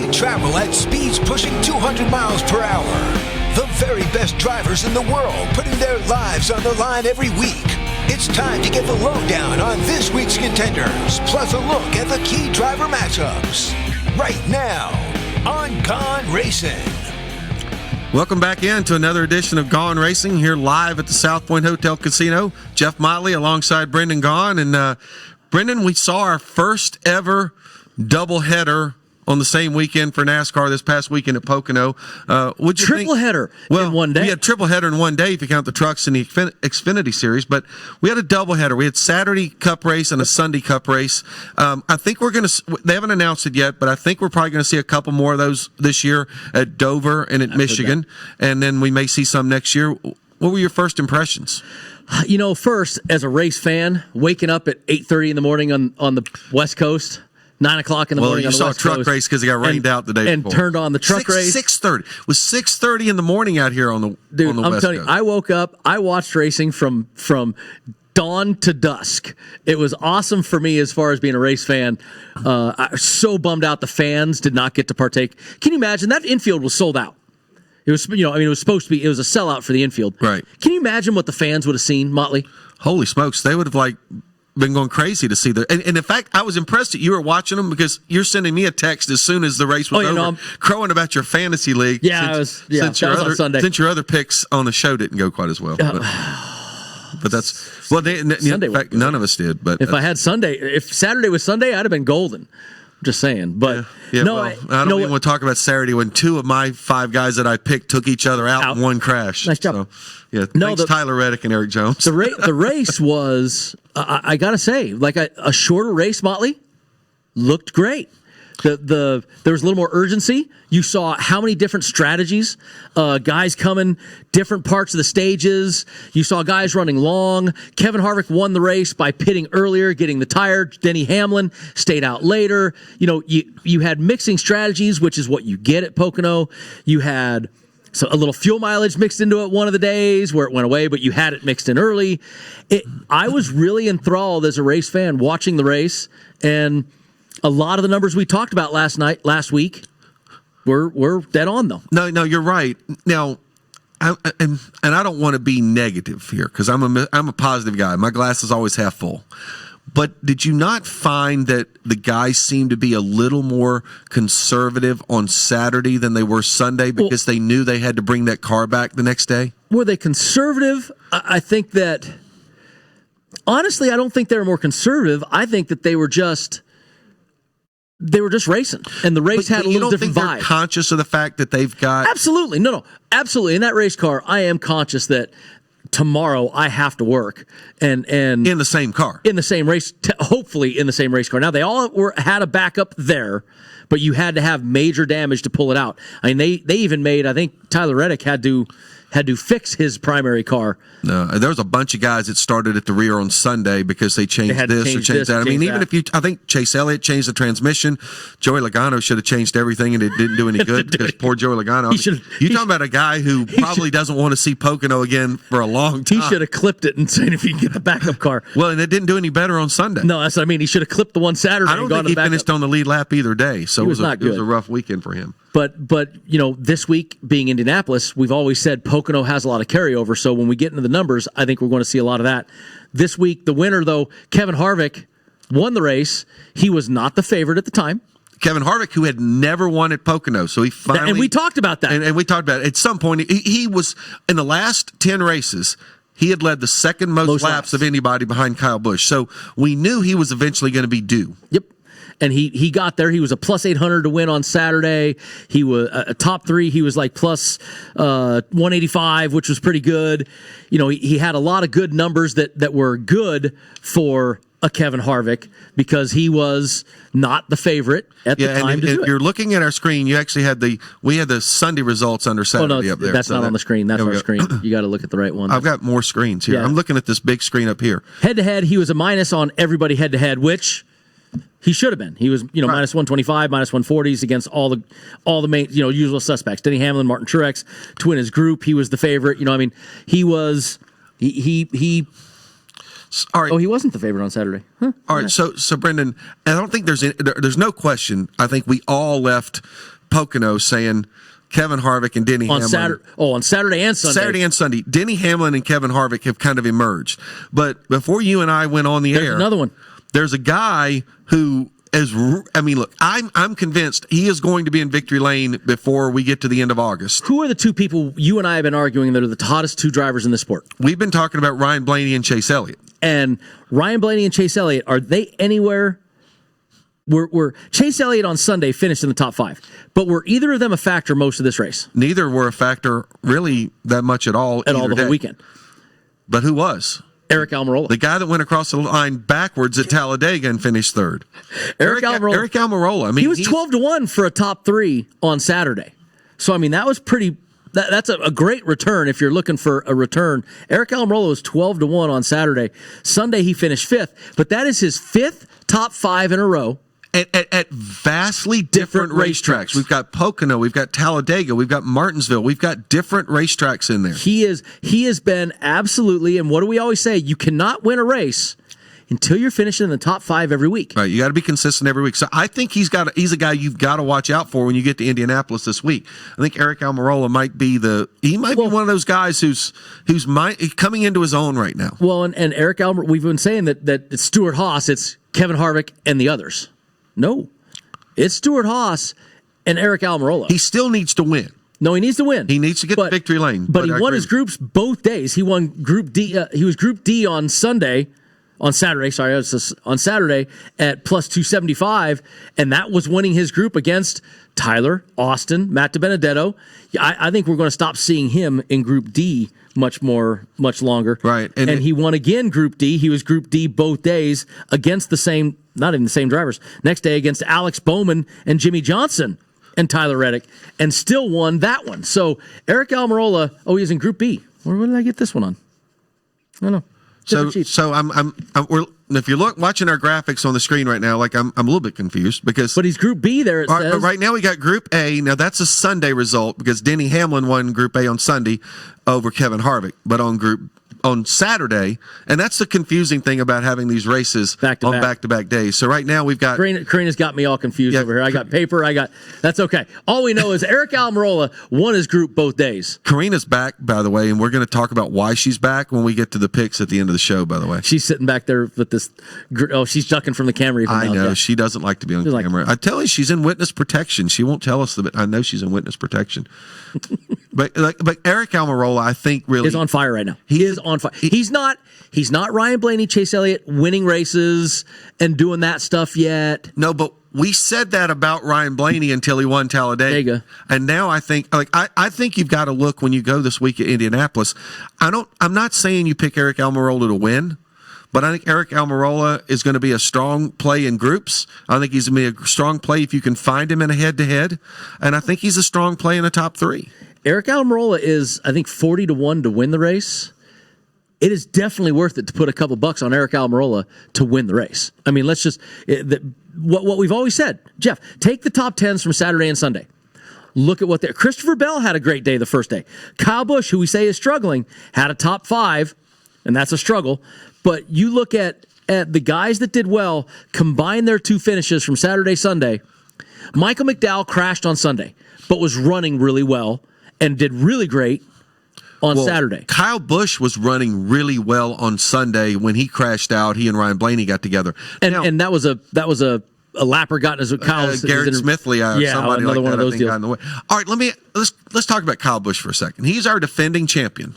They travel at speeds pushing 200 miles per hour. The very best drivers in the world putting their lives on the line every week. It's time to get the lowdown on this week's contenders, plus a look at the key driver matchups. Right now on Gone Racin. Welcome back in to another edition of Gone Racing here live at the South Point Hotel Casino. Jeff Motley alongside Brendan Gaughan. And Brendan, we saw our first ever doubleheader on the same weekend for NASCAR this past weekend at Pocono. What'd you triple think? Header in one day. We had triple header in one day if you count the trucks and the Xfinity Series, but we had a doubleheader. We had Saturday Cup race and a Sunday Cup race. I think we're going to. They haven't announced it yet, but I think we're probably going to see a couple more of those this year at Dover and at Michigan, and then we may see some next year. What were your first impressions? You know, first as a race fan, waking up at 8:30 in the morning on the West Coast. 9 o'clock in the morning on the West Coast. You saw a truck race because it got rained out the day before. And turned on the truck race. 6:30. It was 6:30 in the morning out here on the West Coast. I'm telling you, I woke up, I watched racing from dawn to dusk. It was awesome for me as far as being a race fan. I was so bummed out the fans did not get to partake. Can you imagine? That infield was sold out. It was, it was supposed to be, it was a sellout for the infield. Right. Can you imagine what the fans would have seen, Motley? Holy smokes. They would have, been going crazy to see and in fact, I was impressed that you were watching them because you're sending me a text as soon as the race was over, crowing about your fantasy league. Since on Sunday. Since your other picks on the show didn't go quite as well. But that's in fact, none of us did. But if Saturday was Sunday, I'd have been golden. I'm just saying, but I don't even want to talk about Saturday when two of my five guys that I picked took each other out in one crash. Nice job. So, thanks Tyler Reddick and Erik Jones. The race was, I gotta say, like a shorter race. Motley looked great. There was a little more urgency. You saw how many different strategies, guys coming different parts of the stages. You saw guys running long. Kevin Harvick won the race by pitting earlier, getting the tire. Denny Hamlin stayed out later. You had mixing strategies, which is what you get at Pocono. You had a little fuel mileage mixed into it one of the days where it went away, but you had it mixed in early. I was really enthralled as a race fan watching the race, and a lot of the numbers we talked about last week were dead on, though. No, you're right. Now, I don't want to be negative here because I'm a positive guy. My glass is always half full. But did you not find that the guys seemed to be a little more conservative on Saturday than they were Sunday because they knew they had to bring that car back the next day? Were they conservative? I think that, honestly, I don't think they were more conservative. I think that they were just racing, and the race had a little different vibe. You don't think they're conscious of the fact that they've got... Absolutely. No, absolutely. In that race car, I am conscious that tomorrow I have to work. And in the same car. In the same race, hopefully in the same race car. Now, they all had a backup there, but you had to have major damage to pull it out. I mean, they even made, I think Tyler Reddick had to fix his primary car. No, there was a bunch of guys that started at the rear on Sunday because they changed this or changed that. I mean, even if I think Chase Elliott changed the transmission. Joey Logano should have changed everything, and it didn't do any good because poor Joey Logano. You're talking about a guy who probably doesn't want to see Pocono again for a long time. He should have clipped it and said if he can get the backup car. Well, and it didn't do any better on Sunday. No, that's what I mean. He should have clipped the one Saturday. I don't think he finished on the lead lap either day, so it was a rough weekend for him. But this week being Indianapolis, we've always said Pocono has a lot of carryover. So when we get into the numbers, I think we're going to see a lot of that. This week, the winner, though, Kevin Harvick, won the race. He was not the favorite at the time. Kevin Harvick, who had never won at Pocono, so he finally... And we talked about that. And we talked about it. At some point, he was, in the last 10 races, he had led the second most laps of anybody behind Kyle Busch. So we knew he was eventually going to be due. Yep. And he got there. He was a plus 800 to win on Saturday. He was a top three. He was like plus 185, which was pretty good. He had a lot of good numbers that were good for a Kevin Harvick because he was not the favorite at the time. And if you're looking at our screen, you actually had we had the Sunday results under Saturday up there. That's not on the screen. That's our screen. You got to look at the right one. I've got more screens here. Yeah. I'm looking at this big screen up here. Head to head, he was a minus on everybody head to head, which he should have been. He was, minus 125, minus 140s against all the main, usual suspects. Denny Hamlin, Martin Truex to win his group. He was the favorite. He was he. All right. Oh, he wasn't the favorite on Saturday. All right. So Brendan, I don't think there's no question. I think we all left Pocono saying Kevin Harvick and Denny Hamlin. On Saturday and Sunday. Saturday and Sunday. Denny Hamlin and Kevin Harvick have kind of emerged. But before you and I went on the air, another one. There's a guy who is, I mean, look, I'm convinced he is going to be in victory lane before we get to the end of August. Who are the two people you and I have been arguing that are the hottest two drivers in the sport? We've been talking about Ryan Blaney and Chase Elliott. And Ryan Blaney and Chase Elliott, are they anywhere? Were Chase Elliott on Sunday finished in the top 5, but were either of them a factor most of this race? Neither were a factor really that much at all the whole weekend. But who was? ERIK Almirola. The guy that went across the line backwards at Talladega and finished third. ERIK Almirola. I mean, he was 12-1 for a top 3 on Saturday. So, I mean, that was pretty... That's a great return if you're looking for a return. ERIK Almirola was 12-1 on Saturday. Sunday, he finished 5th, but that is his 5th top 5 in a row. At vastly different racetracks. We've got Pocono, we've got Talladega, we've got Martinsville, we've got different racetracks in there. He has been absolutely, and what do we always say? You cannot win a race until you're finishing in the top 5 every week. Right, you got to be consistent every week. So I think he's a guy you've got to watch out for when you get to Indianapolis this week. I think ERIK Almirola might be be one of those guys who's coming into his own right now. Well, and ERIK Almirola, we've been saying that it's Stuart Haas, it's Kevin Harvick and the others. No, it's Stuart Haas and ERIK Almirola. He still needs to win. No, he needs to win. He needs to get to victory lane. But he won his groups both days. He won Group D. He was Group D on Saturday. On Saturday at plus 275, and that was winning his group against Tyler, Austin, Matt DiBenedetto. I think we're going to stop seeing him in Group D much longer. Right. And he won again Group D. He was Group D both days against not even the same drivers. Next day against Alex Bowman and Jimmy Johnson and Tyler Reddick, and still won that one. So ERIK Almirola, he's in Group B. Where did I get this one on? I don't know. So if you're watching our graphics on the screen right now, like I'm a little bit confused because. But he's Group B there. It says. Right now we got Group A. Now that's a Sunday result because Denny Hamlin won Group A on Sunday over Kevin Harvick, but on Saturday, and that's the confusing thing about having these races on back-to-back days. So right now we've got... Karina's got me all confused over here. I got paper, that's okay. All we know is ERIK Almirola won his group both days. Karina's back, by the way, and we're going to talk about why she's back when we get to the picks at the end of the show, by the way. She's sitting back there with this... she's ducking from the camera even now. I know. She doesn't like to be on camera. I tell you, she's in witness protection. She won't tell us, but I know she's in witness protection. But ERIK Almirola, I think, really... is on fire right now. He is on fire. He's not Ryan Blaney, Chase Elliott winning races and doing that stuff yet. No, but we said that about Ryan Blaney until he won Talladega. And now I think I think you've got to look when you go this week at Indianapolis. I'm not saying you pick ERIK Almirola to win, but I think ERIK Almirola is going to be a strong play in groups. I think he's going to be a strong play if you can find him in a head-to-head. And I think he's a strong play in the top 3. ERIK Almirola is, I think, 40-1 to win the race. It is definitely worth it to put a couple bucks on ERIK Almirola to win the race. I mean, let's just what we've always said, Jeff. Take the top 10s from Saturday and Sunday. Look at what they. Christopher Bell had a great day the first day. Kyle Busch, who we say is struggling, had a top 5, and that's a struggle. But you look at the guys that did well, combine their 2 finishes from Saturday, Sunday. Michael McDowell crashed on Sunday, but was running really well and did really great on Saturday. Kyle Busch was running really well on Sunday when he crashed out. He and Ryan Blaney got together, and that was a lapper got as Kyle's Garrett Smithley, somebody another like one that, of those deals. got in the way. All right, let's talk about Kyle Busch for a second. He's our defending champion.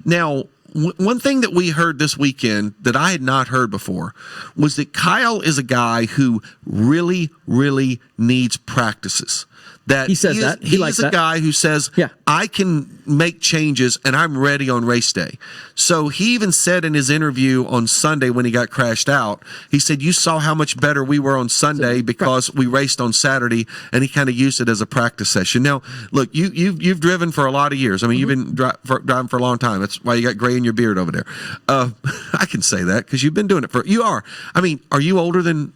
Now, one thing that we heard this weekend that I had not heard before was that Kyle is a guy who really, really needs practices. That he says that. He likes that. He's a guy who says, I can make changes and I'm ready on race day. So he even said in his interview on Sunday when he got crashed out, he said, you saw how much better we were on Sunday because we raced on Saturday, and he kind of used it as a practice session. Now, look, you've driven for a lot of years. I mean, you've been driving for a long time. That's why you got gray in your beard over there. I can say that because you've been doing it you are. I mean, are you older than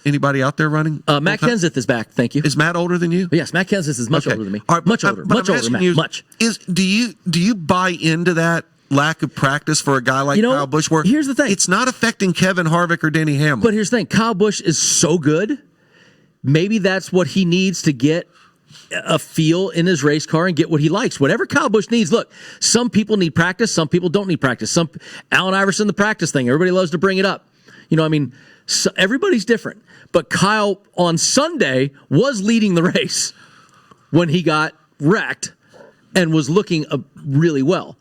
anybody out there running? Matt Kenseth is back. Thank you. Is Matt older than you? Yes, Matt Kenseth is much older than me. Right, much older. Much older, Matt. Much. Do you buy into that lack of practice for a guy like Kyle Busch? Where here's the thing. It's not affecting Kevin Harvick or Denny Hamlin. But here's the thing. Kyle Busch is so good. Maybe that's what he needs to get a feel in his race car and get what he likes. Whatever Kyle Busch needs. Look, some people need practice. Some people don't need practice. Allen Iverson, the practice thing. Everybody loves to bring it up. So everybody's different. But Kyle on Sunday was leading the race when he got wrecked and was looking really well.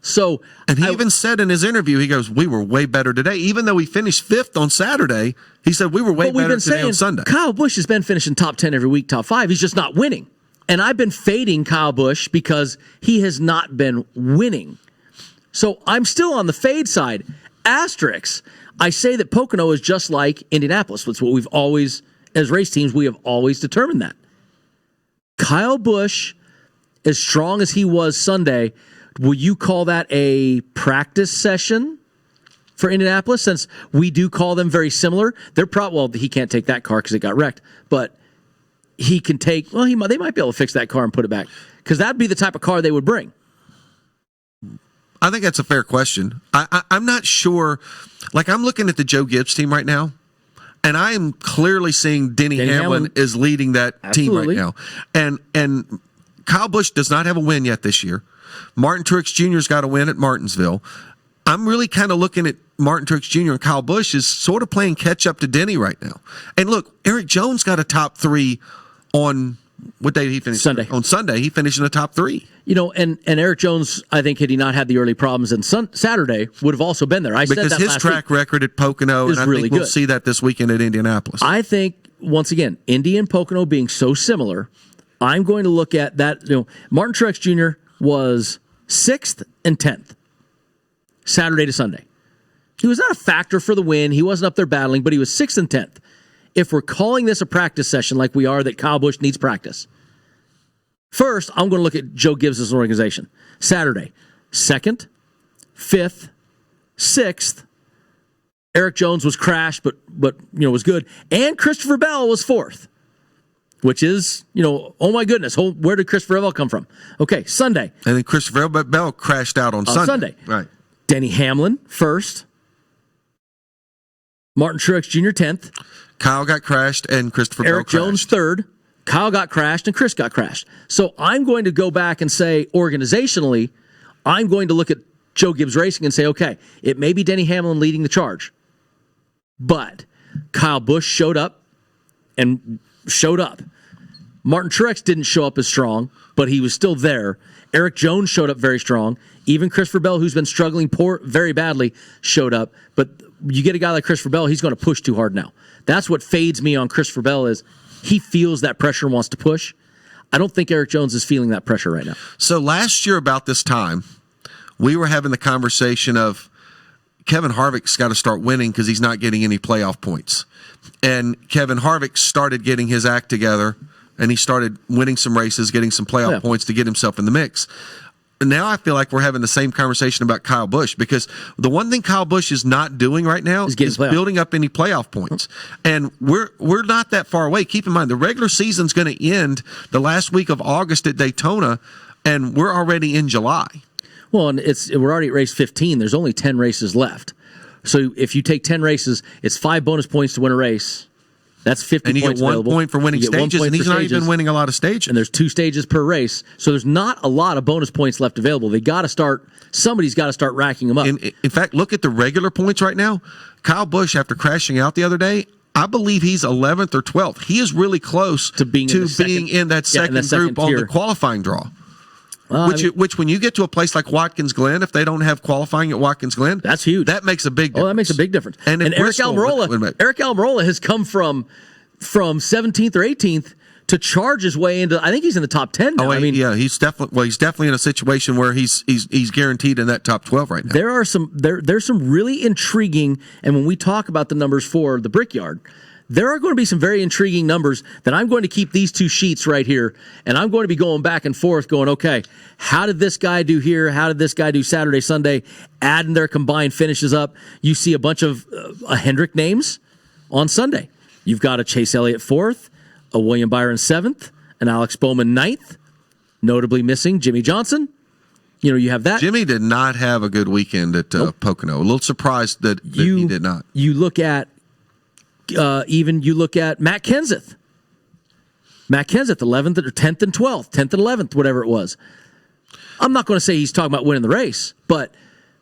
And he even said in his interview, he goes, "We were way better today." Even though he finished 5th on Saturday, he said, "We were way better today on Sunday." Kyle Busch has been finishing top 10 every week, top 5. He's just not winning. And I've been fading Kyle Busch because he has not been winning. So I'm still on the fade side. Asterisk. I say that Pocono is just like Indianapolis. That's what we've always, as race teams, we have always determined that. Kyle Busch, as strong as he was Sunday, will you call that a practice session for Indianapolis? Since we do call them very similar, they're he can't take that car because it got wrecked, but he can take. Well, they might be able to fix that car and put it back because that'd be the type of car they would bring. I think that's a fair question. I'm not sure. Like, I'm looking at the Joe Gibbs team right now, and I am clearly seeing Denny Hamlin is leading that Absolutely. team right now. And Kyle Busch does not have a win yet this year. Martin Truex Jr.'s got a win at Martinsville. I'm really kind of looking at Martin Truex Jr. and Kyle Busch is sort of playing catch up to Denny right now. And look, Erik Jones got a top 3 on what day did he finish? Sunday. On Sunday, he finished in the top 3. And Erik Jones, I think, had he not had the early problems on Saturday, would have also been there. Because said that his track record at Pocono, and I really think we'll good. see that this weekend at Indianapolis. I think, once again, Indy and Pocono being so similar, I'm going to look at that. Martin Truex Jr. was 6th and 10th, Saturday to Sunday. He was not a factor for the win. He wasn't up there battling, but he was 6th and 10th. If we're calling this a practice session like we are, that Kyle Busch needs practice. First, I'm going to look at Joe Gibbs' organization. Saturday, 2nd, 5th, 6th. Erik Jones was crashed, but was good. And Christopher Bell was 4th, which is, oh my goodness, where did Christopher Bell come from? Okay, Sunday. And then Christopher Bell crashed out on Sunday. Right. Denny Hamlin, 1st. Martin Truex Jr., 10th. Kyle got crashed and Christopher Bell Erik crashed. Jones, 3rd. Kyle got crashed and Chris got crashed. So I'm going to go back and say, organizationally, I'm going to look at Joe Gibbs Racing and say, okay, it may be Denny Hamlin leading the charge, but Kyle Busch showed up. Martin Truex didn't show up as strong, but he was still there. Erik Jones showed up very strong. Even Christopher Bell, who's been struggling very badly, showed up. But you get a guy like Christopher Bell, he's going to push too hard now. That's what fades me on Christopher Bell is he feels that pressure and wants to push. I don't think Erik Jones is feeling that pressure right now. So last year about this time, we were having the conversation of Kevin Harvick's got to start winning because he's not getting any playoff points. And Kevin Harvick started getting his act together, and he started winning some races, getting some playoff points to get himself in the mix. And now I feel like we're having the same conversation about Kyle Busch because the one thing Kyle Busch is not doing right now is building up any playoff points. And we're not that far away. Keep in mind, the regular season's going to end the last week of August at Daytona, and we're already in July. Well, and we're already at race 15. There's only 10 races left. So if you take 10 races, it's 5 bonus points to win a race. That's 50 points. And you get 1 available. point for winning stages, and he's not even winning a lot of stages. And there's 2 stages per race, so there's not a lot of bonus points left available. Somebody's got to start racking them up. In fact, look at the regular points right now. Kyle Busch, after crashing out the other day, I believe he's 11th or 12th. He is really close to being in that second group on the qualifying draw. Which, when you get to a place like Watkins Glen, if they don't have qualifying at Watkins Glen, that's huge. That makes a big difference. Oh, that makes a big difference. And Eric Almirola has come from 17th or 18th to charge his way into. I think he's in the top 10 now. He's definitely in a situation where he's guaranteed in that top 12 right now. There's some really intriguing, and when we talk about the numbers for the Brickyard, there are going to be some very intriguing numbers that I'm going to keep these 2 sheets right here, and I'm going to be going back and forth going, okay, how did this guy do here? How did this guy do Saturday, Sunday? Adding their combined finishes up. You see a bunch of Hendrick names on Sunday. You've got a Chase Elliott 4th, a William Byron 7th, an Alex Bowman 9th, notably missing Jimmy Johnson. You have that. Jimmy did not have a good weekend at Pocono. A little surprised that he did not. You look at Matt Kenseth. Matt Kenseth, 11th or 10th and 12th, 10th and 11th, whatever it was. I'm not going to say he's talking about winning the race, but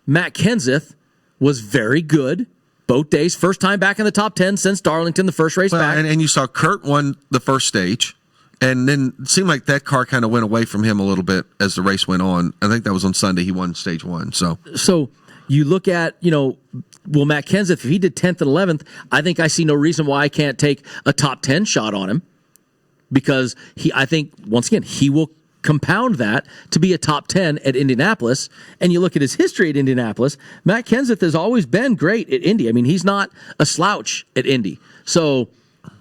Matt Kenseth was very good both days. First time back in the top 10 since Darlington, the first race back. And you saw Kurt won the first stage, and then it seemed like that car kind of went away from him a little bit as the race went on. I think that was on Sunday. He won stage 1. So you look at, Matt Kenseth, if he did 10th and 11th, I think I see no reason why I can't take a top 10 shot on him. Because I think, once again, he will compound that to be a top 10 at Indianapolis. And you look at his history at Indianapolis, Matt Kenseth has always been great at Indy. I mean, he's not a slouch at Indy. So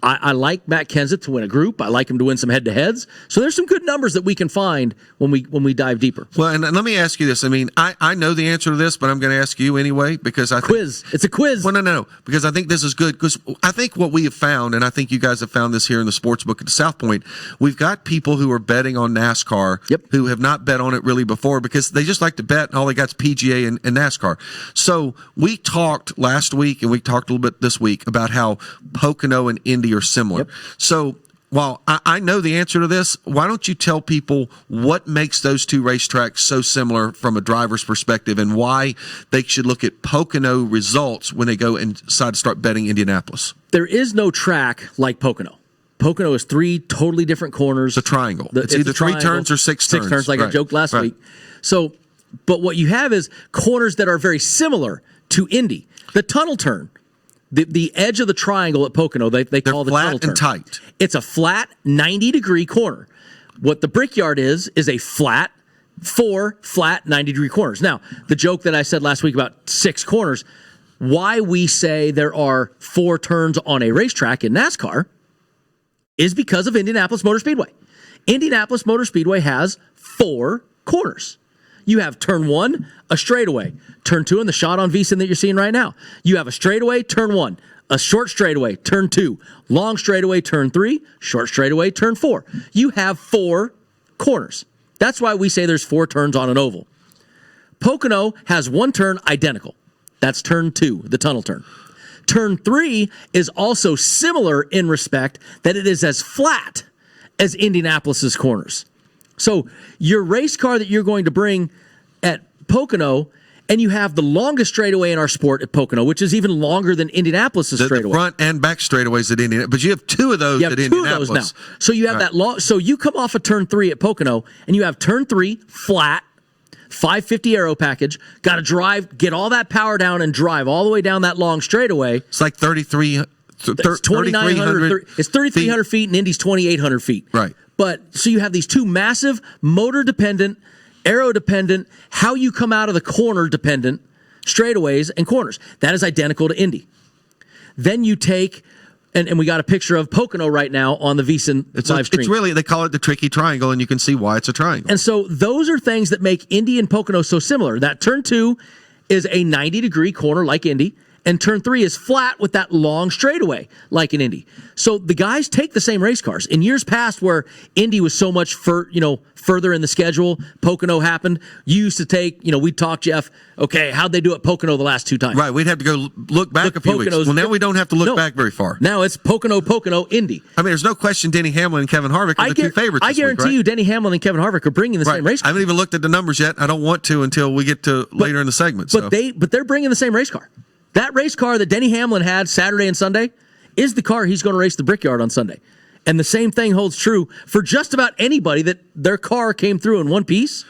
I like Matt Kenseth to win a group. I like him to win some head-to-heads. So there's some good numbers that we can find when we dive deeper. Well, and let me ask you this. I mean, I know the answer to this, but I'm going to ask you anyway because I think... Quiz. It's a quiz. Well, no. Because I think this is good. Because I think what we have found, and I think you guys have found this here in the sports book at the South Point, we've got people who are betting on NASCAR who have not bet on it really before because they just like to bet and all they got is PGA and NASCAR. So we talked last week and we talked a little bit this week about how Pocono and Indy are similar. Yep. So while I know the answer to this, why don't you tell people what makes those two racetracks so similar from a driver's perspective and why they should look at Pocono results when they go and decide to start betting Indianapolis? There is no track like Pocono. Pocono is 3 totally different corners. It's a triangle. It's either 3 turns or 6 turns. 6 turns, like I joked last week. So, but what you have is corners that are very similar to Indy. The tunnel turn. The edge of the triangle at Pocono, they call the tunnel turn. They're flat and tight. It's a flat 90-degree corner. What the Brickyard is a flat 4 flat 90-degree corners. Now, the joke that I said last week about 6 corners, why we say there are 4 turns on a racetrack in NASCAR is because of Indianapolis Motor Speedway. Indianapolis Motor Speedway has 4 corners. You have turn 1, a straightaway. Turn 2, and the shot on VSiN that you're seeing right now. You have a straightaway, turn 1. A short straightaway, turn 2. Long straightaway, turn 3. Short straightaway, turn 4. You have 4 corners. That's why we say there's 4 turns on an oval. Pocono has 1 turn identical. That's turn 2, the tunnel turn. Turn 3 is also similar in respect that it is as flat as Indianapolis's corners. So your race car that you're going to bring at Pocono, and you have the longest straightaway in our sport at Pocono, which is even longer than Indianapolis's straightaway. The front and back straightaways at Indianapolis, but you have 2 of those at Indianapolis. 2 of those now. So you have that long. So you come off of turn 3 at Pocono, and you have turn 3 flat, 550 aero package. Got to drive, get all that power down, and drive all the way down that long straightaway. It's like 3,300. It's 3,300 feet, and Indy's 2,800 feet. Right. But so you have these 2 massive motor-dependent, aero-dependent, how you come out of the corner-dependent straightaways and corners. That is identical to Indy. Then you take, and we got a picture of Pocono right now on the VSiN live stream. It's really, they call it the tricky triangle, and you can see why it's a triangle. And so those are things that make Indy and Pocono so similar. That turn 2 is a 90-degree corner like Indy, and turn 3 is flat with that long straightaway like in Indy. So the guys take the same race cars. In years past where Indy was so much further in the schedule, Pocono happened, you used to take, we'd talk, Jeff, okay, how'd they do at Pocono the last 2 times? Right, we'd have to go look back a few weeks. Well, now we don't have to look back very far. Now it's Pocono, Indy. I mean, there's no question Denny Hamlin and Kevin Harvick are the 2 favorites I guarantee you Denny Hamlin and Kevin Harvick are bringing the same race car. I haven't even looked at the numbers yet. I don't want to until we get to later in the segment. But they're bringing the same race car. That race car that Denny Hamlin had Saturday and Sunday is the car he's going to race the Brickyard on Sunday. And the same thing holds true for just about anybody that their car came through in one piece.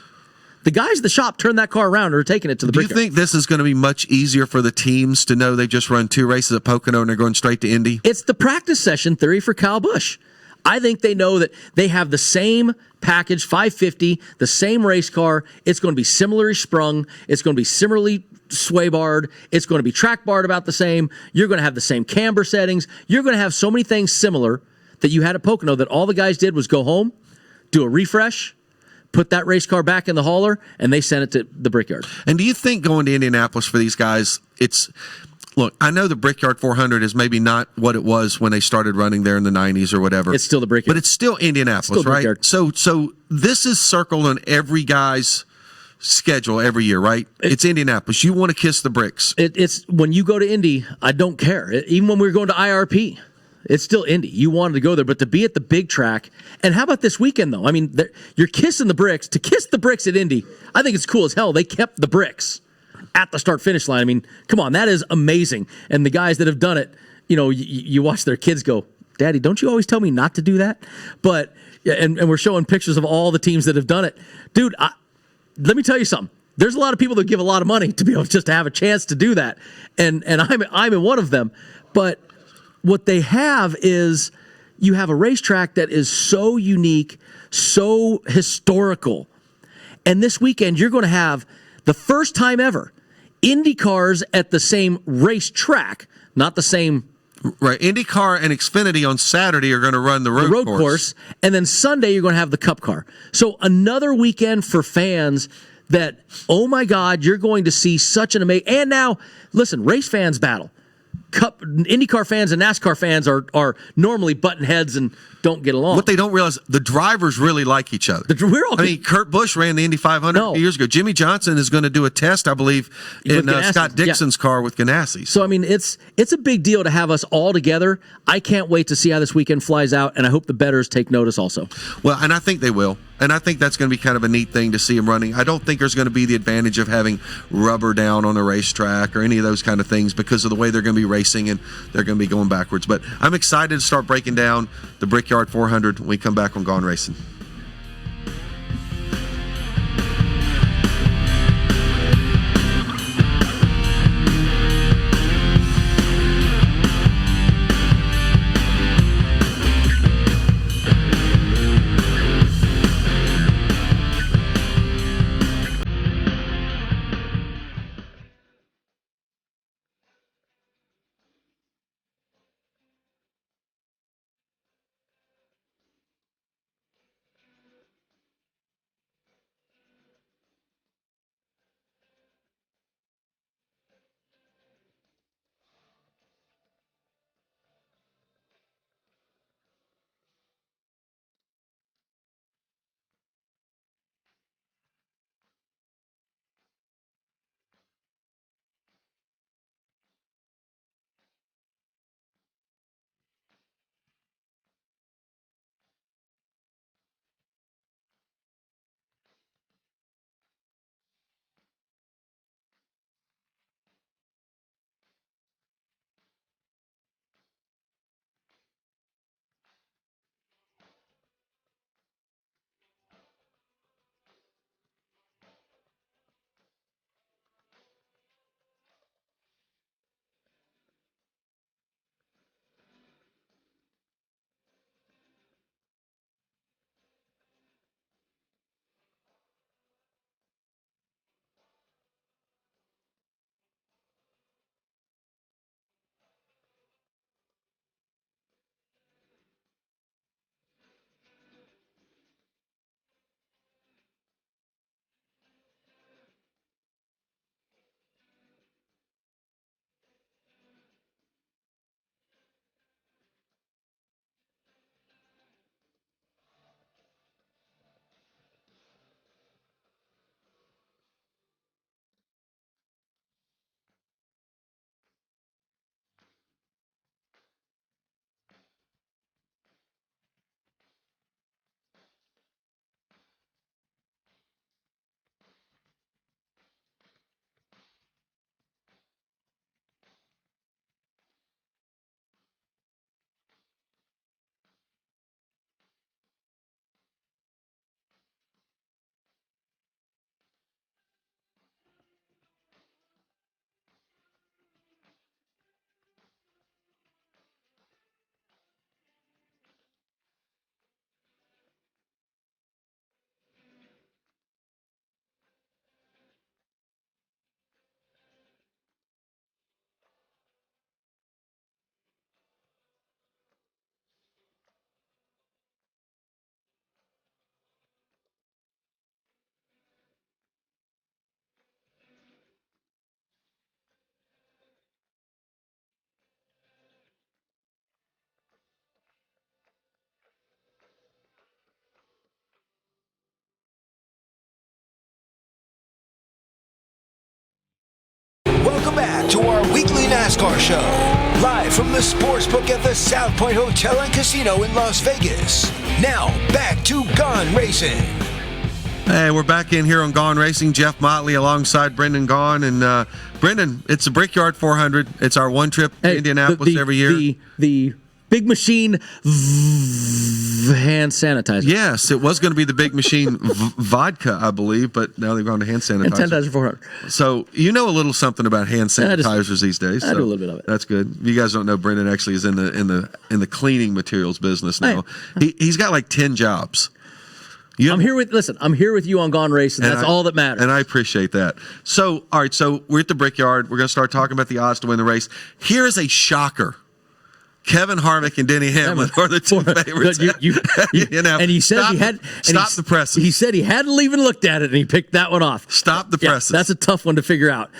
The guys at the shop turned that car around and are taking it to the Brickyard. Do you think this is going to be much easier for the teams to know they've just run 2 races at Pocono and they're going straight to Indy? It's the practice session theory for Kyle Busch. I think they know that they have the same package, 550, the same race car. It's going to be similarly sprung. It's going to be similarly sway barred. It's going to be track barred about the same. You're going to have the same camber settings. You're going to have so many things similar that you had at Pocono that all the guys did was go home, do a refresh, put that race car back in the hauler, and they sent it to the Brickyard. And do you think going to Indianapolis for these guys, look, I know the Brickyard 400 is maybe not what it was when they started running there in the 90s or whatever. It's still the Brickyard. But it's still Indianapolis, right? So this is circled on every guy's schedule every year, right? It's Indianapolis. You want to kiss the bricks. It's when you go to Indy, I don't care. Even when we were going to IRP, It's still Indy. You wanted to go there, but to be at the big track, and how about this weekend, though? I mean, you're kissing the bricks. To kiss the bricks at Indy, I think it's cool as hell. They kept the bricks at the start-finish line. I mean, come on, that is amazing. And the guys that have done it, you watch their kids go, Daddy, don't you always tell me not to do that? But, and we're showing pictures of all the teams that have done it. Dude, let me tell you something. There's a lot of people that give a lot of money to be able just to have a chance to do that. And I'm in one of them. But what they have is you have a racetrack that is so unique, so historical. And this weekend, you're going to have the first time ever Indy cars at the same racetrack, not the same. Right. IndyCar and Xfinity on Saturday are going to run the road course. And then Sunday, you're going to have the Cup car. So another weekend for fans that, oh my God, you're going to see such an amazing. And now, listen, race fans battle. IndyCar fans and NASCAR fans are normally button heads and don't get along. What they don't realize, the drivers really like each other. Kurt Busch ran the Indy 500 a few years ago. Jimmy Johnson is going to do a test, I believe, in Scott Dixon's car with Ganassi. So, I mean, it's a big deal to have us all together. I can't wait to see how this weekend flies out, and I hope the bettors take notice also. Well, and I think they will. And I think that's going to be kind of a neat thing to see them running. I don't think there's going to be the advantage of having rubber down on the racetrack or any of those kind of things because of the way they're going to be racing and they're going to be going backwards. But I'm excited to start breaking down the Brickyard 400 when we come back on Gone Racin. Welcome back to our weekly NASCAR show. live from the Sportsbook at the South Point Hotel and Casino in Las Vegas. Now, back to Gone Racin. Hey, we're back in here on Gone Racing. Jeff Motley alongside Brendan Gaughan. And Brendan, it's the Brickyard 400. It's our one trip to Indianapolis every year. The Big Machine hand sanitizer. Yes, it was going to be the Big Machine vodka, I believe, but now they've gone to hand sanitizer. And 10,400. So you know a little something about hand sanitizers these days. I do a little bit of it. That's good. You guys don't know, Brendan actually is in the cleaning materials business now. Hey. He's got like 10 jobs. I'm here with you on Gone Racin. That's all that matters. And I appreciate that. So, all right, so we're at the Brickyard. We're going to start talking about the odds to win the race. Here's a shocker. Kevin Harvick and Denny Hamlin are the two favorites. And he said he had the presses. He said he hadn't even looked at it, and he picked that one off. Stop the presses. That's a tough one to figure out.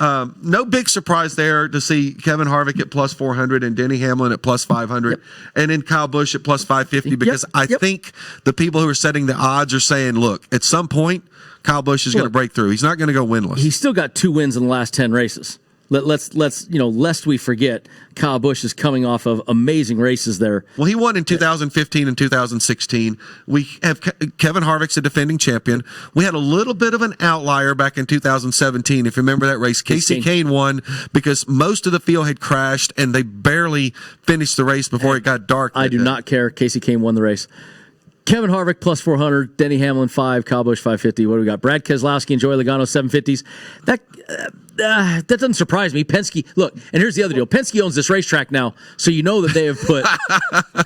No big surprise there to see Kevin Harvick at plus 400 and Denny Hamlin at plus 500, and then Kyle Busch at plus 550. Because I think the people who are setting the odds are saying, look, at some point, Kyle Busch is going to break through. He's not going to go winless. He's still got 2 wins in the last 10 races. Let's lest we forget, Kyle Busch is coming off of amazing races there. Well, he won in 2015 and 2016. We have Kevin Harvick's a defending champion. We had a little bit of an outlier back in 2017. If you remember that race, Casey Kane won because most of the field had crashed and they barely finished the race before it got dark. I do not care. Casey Kane won the race. Kevin Harvick plus 400, Denny Hamlin 5, Kyle Busch 550. What do we got? Brad Keselowski and Joey Logano 750s. That doesn't surprise me. Penske, look, and here's the other deal. Penske owns this racetrack now, so you know that they have put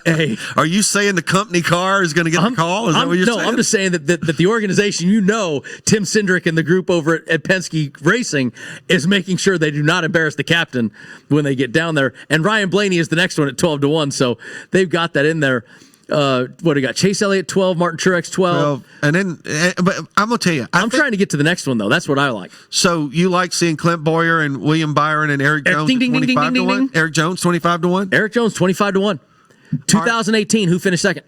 a... Are you saying the company car is going to get the call? Is that what you're saying? No, I'm just saying that the organization, Tim Cindric and the group over at Penske Racing is making sure they do not embarrass the captain when they get down there. And Ryan Blaney is the next one at 12-1, so they've got that in there. What do you got? Chase Elliott 12, Martin Truex 12. And then, but I'm gonna tell you, I'm trying to get to the next one though. That's what I like. So you like seeing Clint Boyer and William Byron and Erik Jones 25-1? Erik Jones 25-1. Erik Jones 25-1. 2018. Who finished second?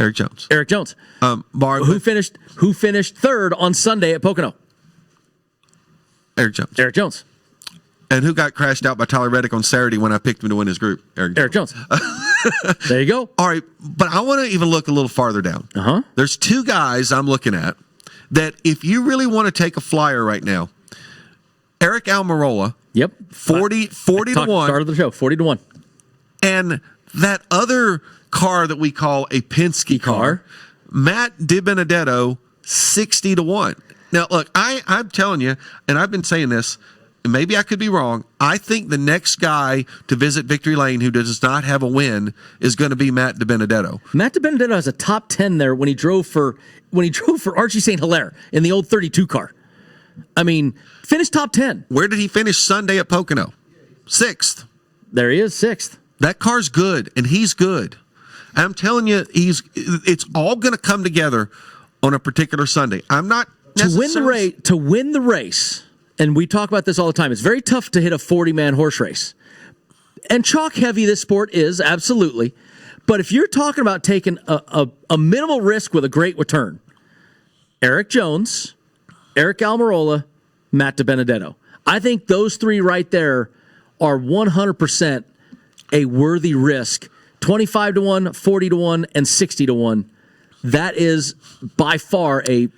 Erik Jones. Erik Jones. Who finished third on Sunday at Pocono? Erik Jones. Erik Jones. And who got crashed out by Tyler Reddick on Saturday when I picked him to win his group? Erik Jones. There you go. All right, but I want to even look a little farther down. There's 2 guys I'm looking at that if you really want to take a flyer right now, Aric Almirola. 40 to 1. Start of the show, 40-1. And that other car that we call a Penske car, Matt DiBenedetto, 60-1. Now, look, I'm telling you, and I've been saying this, and maybe I could be wrong, I think the next guy to visit Victory Lane who does not have a win is going to be Matt DiBenedetto. Matt DiBenedetto has a top 10 there when he drove for Archie St. Hilaire in the old 32 car. I mean, finished top 10. Where did he finish Sunday at Pocono? 6th. There he is, 6th. That car's good, and he's good. I'm telling you, it's all going to come together on a particular Sunday. I'm not to win the race. And we talk about this all the time. It's very tough to hit a 40-man horse race. And chalk heavy this sport is, absolutely. But if you're talking about taking a minimal risk with a great return, Erik Jones, Aric Almirola, Matt DiBenedetto. I think those 3 right there are 100% a worthy risk. 25-1, 40-1, and 60-1. That is by far a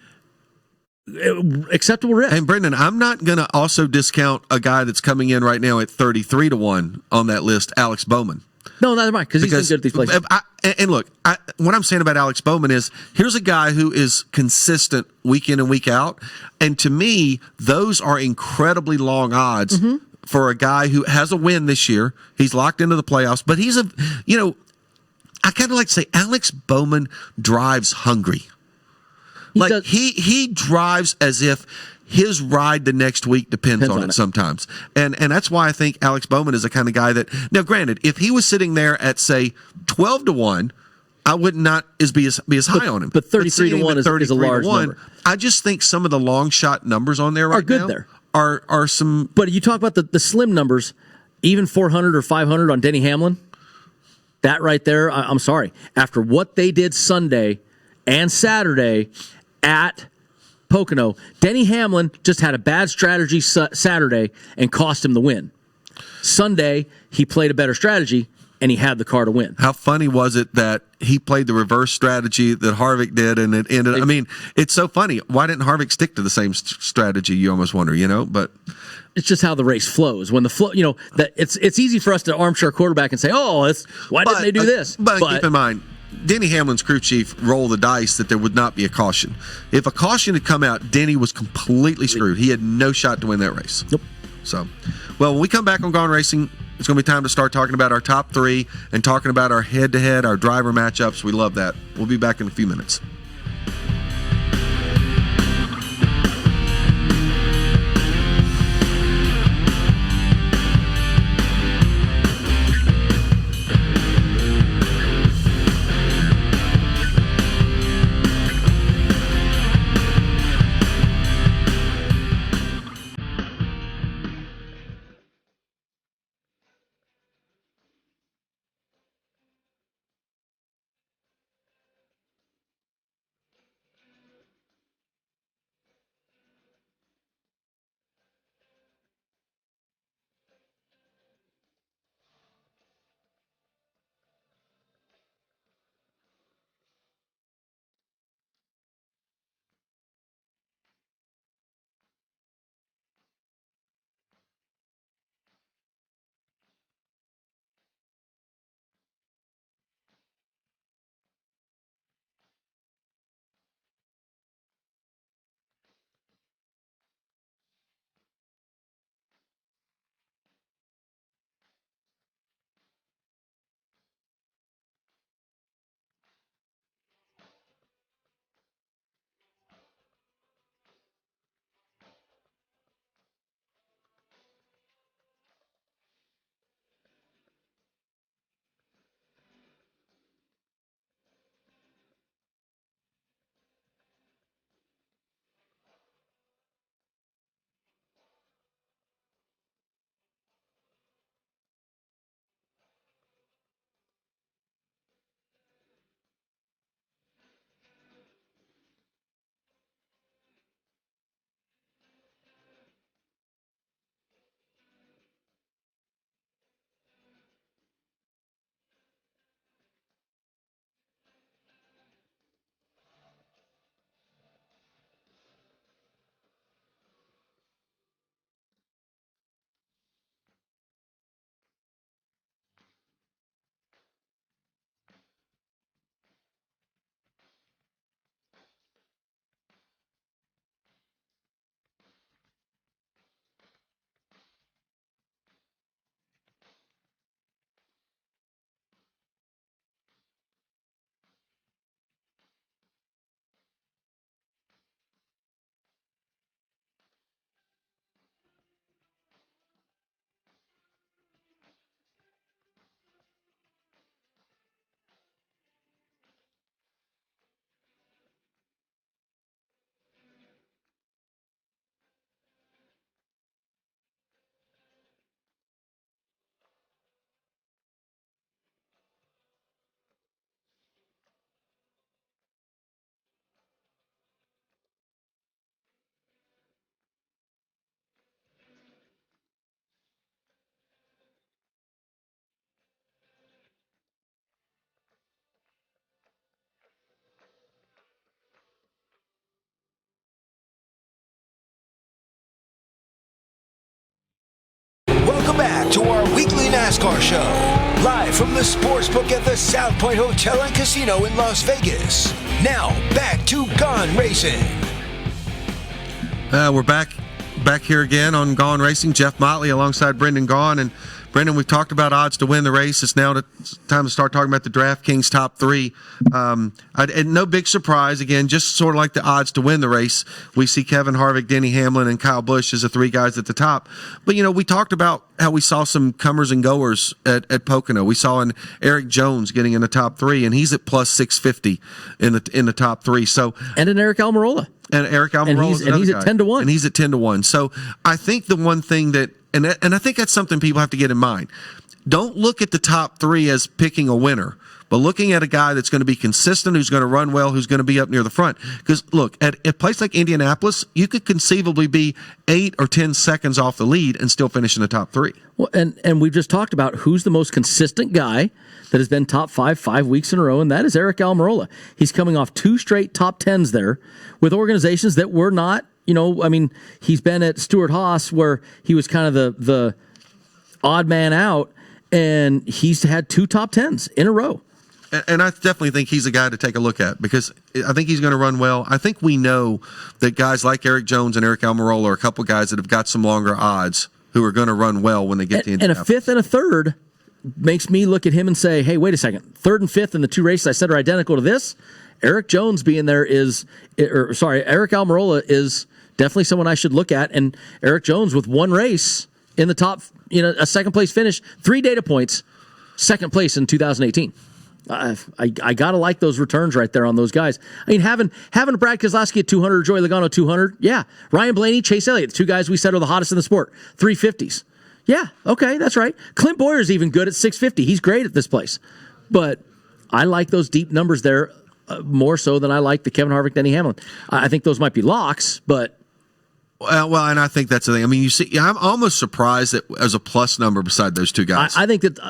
acceptable risk. And Brendan, I'm not going to also discount a guy that's coming in right now at 33-1 on that list, Alex Bowman. No, neither mind, because he's been good at these places. And look, what I'm saying about Alex Bowman is here's a guy who is consistent week in and week out. And to me, those are incredibly long odds for a guy who has a win this year. He's locked into the playoffs, but he's I kind of like to say Alex Bowman drives hungry. He drives as if his ride the next week depends on it sometimes. And that's why I think Alex Bowman is the kind of guy that, now granted, if he was sitting there at, say, 12-1, I would not be as high on him. But 33-1 is a large number. I just think some of the long shot numbers on there right now are some. But you talk about the slim numbers, even 400 or 500 on Denny Hamlin. That right there, I'm sorry. After what they did Sunday and Saturday at Pocono, Denny Hamlin just had a bad strategy Saturday and cost him the win. Sunday, he played a better strategy, and he had the car to win. How funny was it that he played the reverse strategy that Harvick did, and it ended? I mean, it's so funny. Why didn't Harvick stick to the same strategy? You almost wonder, But it's just how the race flows. When the flow, that it's easy for us to armchair quarterback and say, "Oh, why didn't they do this?" But keep in mind, Denny Hamlin's crew chief rolled the dice that there would not be a caution. If a caution had come out, Denny was completely screwed. He had no shot to win that race. Nope. So, well, when we come back on Gone Racing, it's going to be time to start talking about our top three and talking about our head-to-head, our driver matchups. We love that. We'll be back in a few minutes. Welcome back to our weekly NASCAR show, live from the sportsbook at the South Point Hotel and Casino in Las Vegas. Now, back to Gone Racing. We're back here again on Gone Racing. Jeff Motley alongside Brendan Gaughan. And Brendan, we've talked about odds to win the race. It's now time to start talking about the DraftKings top three. And no big surprise. Again, just sort of like the odds to win the race. We see Kevin Harvick, Denny Hamlin, and Kyle Busch as the three guys at the top. But, we talked about how we saw some comers and goers at Pocono. We saw an ERIK Jones getting in the top three, and he's at plus 650 in the top three. So and an Aric Almirola. And Aric Almirola, and he's at 10-1. And he's at 10-1. So I think the one thing that, and I think that's something people have to get in mind. Don't look at the top three as picking a winner. but looking at a guy that's going to be consistent, who's going to run well, who's going to be up near the front. Because look, at a place like Indianapolis, you could conceivably be 8 or 10 seconds off the lead and still finish in the top 3. Well, and we've just talked about who's the most consistent guy that has been top 5 weeks in a row, and that is ERIK Almirola. He's coming off 2 straight top 10s there with organizations that were not, he's been at Stewart-Haas where he was kind of the odd man out, and he's had 2 top 10s in a row. And I definitely think he's a guy to take a look at because I think he's going to run well. I think we know that guys like Erik Jones and ERIK Almirola are a couple guys that have got some longer odds who are going to run well when they get to Indianapolis. And a 5th and a 3rd makes me look at him and say, hey, wait a second. 3rd and 5th in the 2 races I said are identical to this. Erik Jones being there ERIK Almirola is definitely someone I should look at. And Erik Jones with 1 race in the top, a second place finish, 3 data points, second place in 2018. I got to like those returns right there on those guys. I mean, having Brad Keselowski at 200 or Joey Logano 200, yeah. Ryan Blaney, Chase Elliott, the 2 guys we said are the hottest in the sport, 350s. Yeah, okay, that's right. Clint Boyer's even good at 650. He's great at this place. But I like those deep numbers there more so than I like the Kevin Harvick, Denny Hamlin. I think those might be locks, but... Well, and I think that's the thing. I mean, you see, I'm almost surprised that as a plus number beside those 2 guys. I think that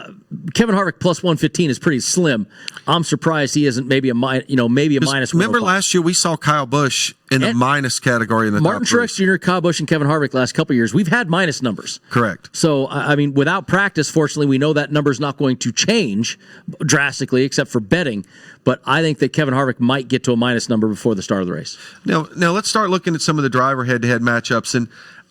Kevin Harvick plus 115 is pretty slim. I'm surprised he isn't maybe a minus. Remember last year we saw Kyle Busch in the minus category in the Martin top 3. Truex Jr., Kyle Busch, and Kevin Harvick last couple of years. We've had minus numbers. Correct. So I mean, without practice, fortunately, we know that number is not going to change drastically, except for betting. But I think that Kevin Harvick might get to a minus number before the start of the race. Now let's start looking at some of the driver head-to-head matchups,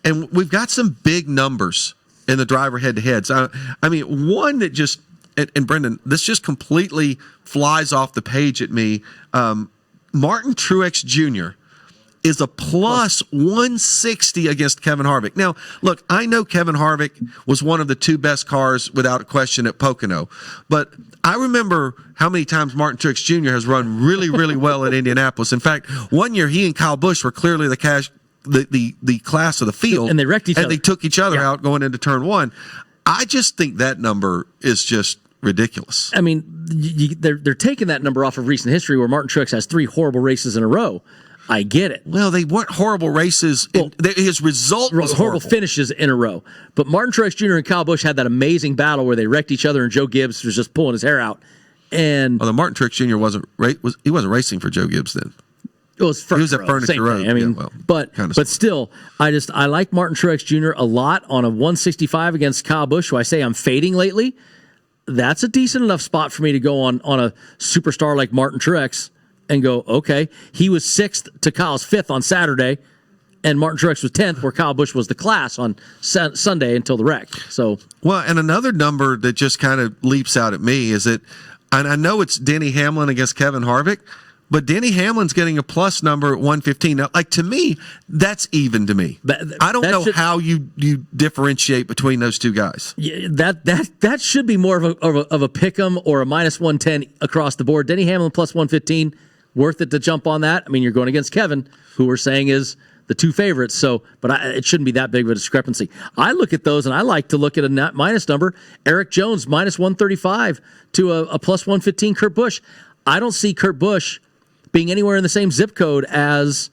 and we've got some big numbers in the driver head-to-heads. I mean, one that just and Brendan, this just completely flies off the page at me. Martin Truex Jr. is a plus 160 against Kevin Harvick. Now, look, I know Kevin Harvick was one of the 2 best cars without a question at Pocono, but I remember how many times Martin Truex Jr. has run really, really well at Indianapolis. In fact, one year he and Kyle Busch were clearly the class of the field, and they wrecked each other. And they took each other out going into turn 1. I just think that number is just ridiculous. I mean, they're taking that number off of recent history where Martin Truex has 3 horrible races in a row. I get it. Well, they weren't horrible races. His result was horrible finishes in a row. But Martin Truex Jr. and Kyle Busch had that amazing battle where they wrecked each other, and Joe Gibbs was just pulling his hair out. And the Martin Truex Jr. wasn't racing for Joe Gibbs then. It was he was at Furniture Road. I mean, but still, I like Martin Truex Jr. a lot on a 165 against Kyle Busch, who I say I'm fading lately. That's a decent enough spot for me to go on a superstar like Martin Truex and go, okay, he was 6th to Kyle's 5th on Saturday, and Martin Truex was 10th, where Kyle Busch was the class on Sunday until the wreck. So, well, and another number that just kind of leaps out at me is that, and I know it's Denny Hamlin against Kevin Harvick, but Denny Hamlin's getting a plus number at 115. Now, to me, that's even to me. I don't know how you differentiate between those 2 guys. Yeah, that should be more of a pick 'em or a minus 110 across the board. Denny Hamlin plus 115, worth it to jump on that. I mean, you're going against Kevin, who we're saying is the 2 favorites. So, but it shouldn't be that big of a discrepancy. I look at those, and I like to look at a minus number. Erik Jones minus 135 to a plus 115 Kurt Busch. I don't see Kurt Busch being anywhere in the same zip code as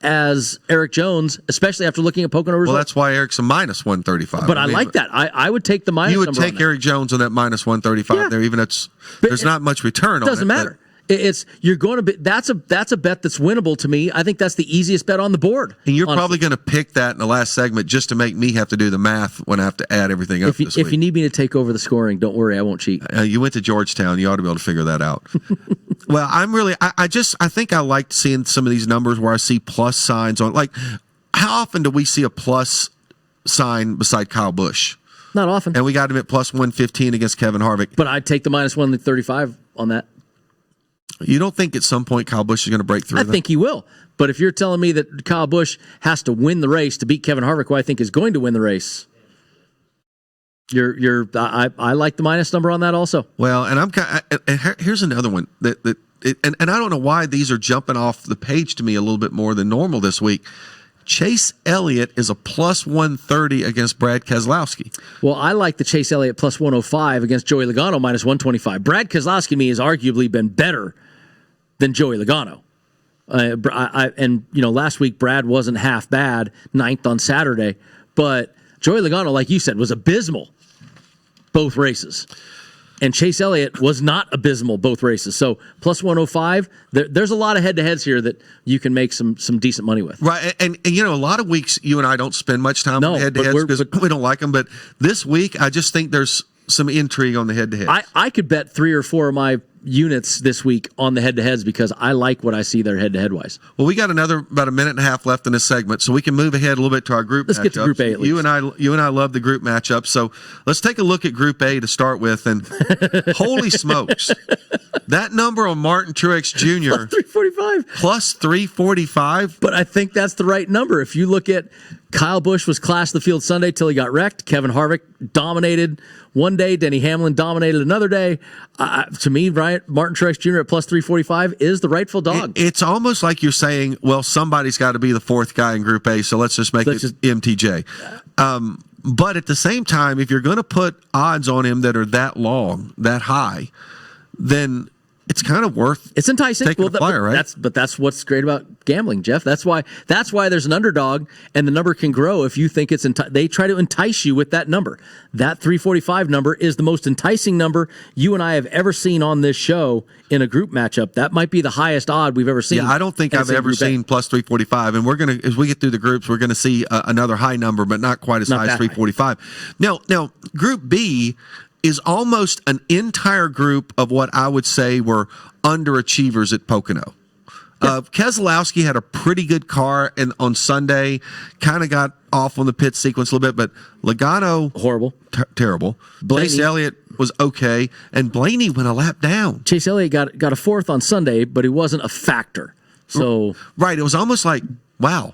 Erik Jones, especially after looking at Pocono results. Well, that's why Eric's a minus 135. But I like that. I would take the minus number. You would take Erik Jones on that minus 135 there, even if there's not much return on it. Doesn't matter. You're going to be that's a bet that's winnable to me. I think that's the easiest bet on the board. And you're probably going to pick that in the last segment just to make me have to do the math when I have to add everything up this week. If you need me to take over the scoring, don't worry, I won't cheat. You went to Georgetown. You ought to be able to figure that out. Well, I think I like seeing some of these numbers where I see plus signs on. Like, how often do we see a plus sign beside Kyle Busch? Not often. And we got him at plus 115 against Kevin Harvick. But I'd take the minus 135 on that. You don't think at some point Kyle Busch is going to break through? I think he will. But if you're telling me that Kyle Busch has to win the race to beat Kevin Harvick, who I think is going to win the race, I like the minus number on that also. Well, and here's another one and I don't know why these are jumping off the page to me a little bit more than normal this week. Chase Elliott is a plus 130 against Brad Keselowski. Well, I like the Chase Elliott plus 105 against Joey Logano minus 125. Brad Keselowski to me has arguably been better than Joey Logano. And last week Brad wasn't half bad, ninth on Saturday, but Joey Logano, like you said, was abysmal both races. And Chase Elliott was not abysmal both races. So plus 105, there's a lot of head-to-heads here that you can make some decent money with. Right. And a lot of weeks you and I don't spend much time on head-to-heads because we don't like them. But this week, I just think there's some intrigue on the head-to-heads. I could bet 3 or 4 of my units this week on the head-to-heads because I like what I see there head-to-head wise. Well, we got about a minute and a half left in this segment, so we can move ahead a little bit to our group matchups. Let's get to Group A at least. You and I love the group matchups, so let's take a look at Group A to start with. And holy smokes, that number on Martin Truex Jr. Plus 345. Plus 345. But I think that's the right number. If you look at Kyle Busch was class of the field Sunday till he got wrecked. Kevin Harvick dominated one day. Denny Hamlin dominated another day. To me, Martin Truex Jr. at plus 345 is the rightful dog. It's almost like you're saying, well, somebody's got to be the fourth guy in Group A, so let's just make it MTJ. But at the same time, if you're going to put odds on him that are that long, that high, then it's kind of worth it's enticing. Taking a flyer, right? That's what's great about gambling, Jeff. That's why there's an underdog, and the number can grow if you think it's they try to entice you with that number. That 345 number is the most enticing number you and I have ever seen on this show in a group matchup. That might be the highest odd we've ever seen. Yeah, I don't think I've ever seen plus 345. And we're gonna, as we get through the groups, we're gonna see another high number, but not quite as high as 345. Now, Group B is almost an entire group of what I would say were underachievers at Pocono. Yeah. Keselowski had a pretty good car on Sunday, kind of got off on the pit sequence a little bit, but Logano, horrible, terrible. Chase Elliott was okay, and Blaney went a lap down. Chase Elliott got a fourth on Sunday, but he wasn't a factor. So right, it was almost like, wow.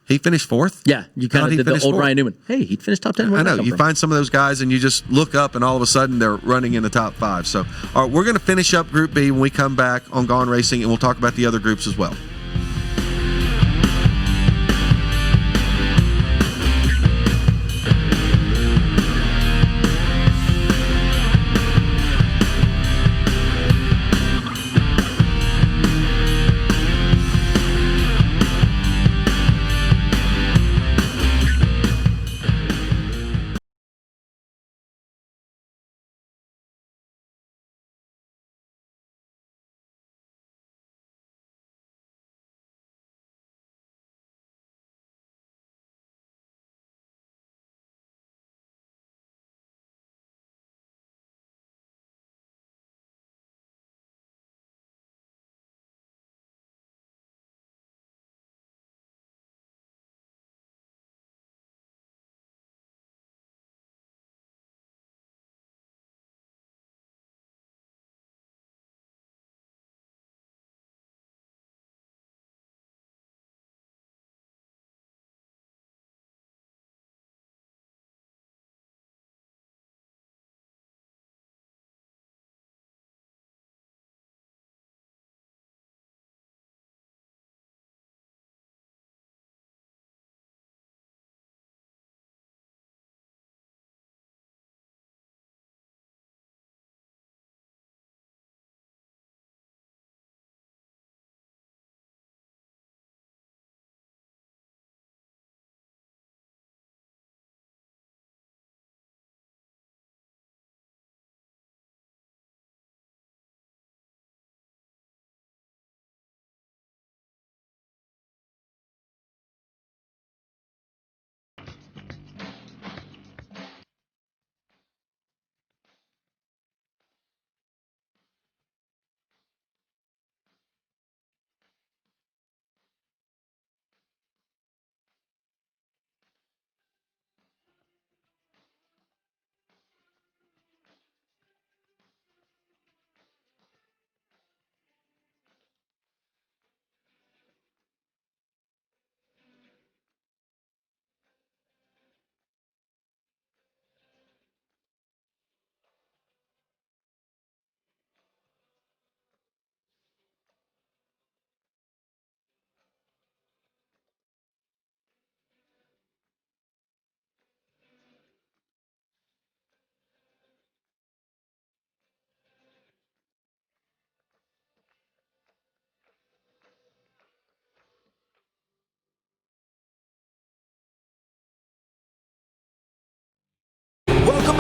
He finished fourth? Yeah, you kind of did the old fourth. Ryan Newman. Hey, he finished top 10. I know. You find some of those guys and you just look up and all of a sudden they're running in the top 5. So, all right, we're going to finish up Group B when we come back on Gone Racing, and we'll talk about the other groups as well.